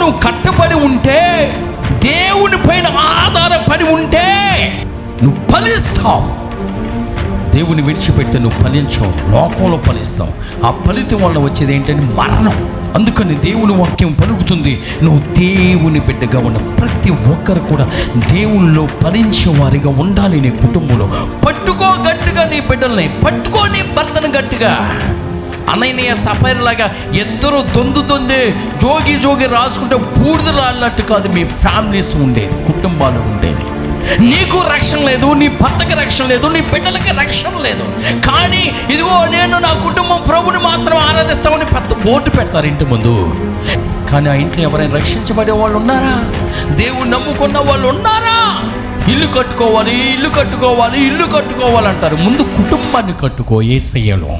నువ్వు కట్టబడి ఉంటే, దేవుని పైన ఆధారపడి ఉంటే నువ్వు ఫలిస్తావు. దేవుని విడిచిపెడితే నువ్వు ఫలించవు, లోకంలో ఫలిస్తావు. ఆ ఫలితం వల్ల వచ్చేది ఏంటంటే మరణం. అందుకని దేవుని వాక్యం పలుకుతుంది, నువ్వు దేవుని బిడ్డగా ఉన్న ప్రతి ఒక్కరు కూడా దేవునిలో ఫలించే వారిగా ఉండాలి. నీ కుటుంబంలో పట్టుకో గట్టిగా, నీ బిడ్డల్ని పట్టుకో, నీ భర్తను గట్టిగా. అననీయ సఫైర్లాగా ఇద్దరు దొంది జోగి రాసుకుంటే బూడిద రాలినట్టు కాదు మీ ఫ్యామిలీస్ ఉండేది, కుటుంబాలు ఉండేది. నీకు రక్షణ లేదు, నీ భర్తకి రక్షణ లేదు, నీ బిడ్డలకి రక్షణ లేదు. కానీ ఇదిగో నేను నా కుటుంబం ప్రభుని మాత్రం ఆరాధిస్తామని పెద్ద బోర్డు పెడతారు ఇంటి ముందు. కానీ ఆ ఇంట్లో ఎవరైనా రక్షించబడే వాళ్ళు ఉన్నారా? దేవుని నమ్ముకున్న వాళ్ళు ఉన్నారా? ఇల్లు కట్టుకోవాలి అంటారు. ముందు కుటుంబాన్ని కట్టుకో యేసయ్యలో.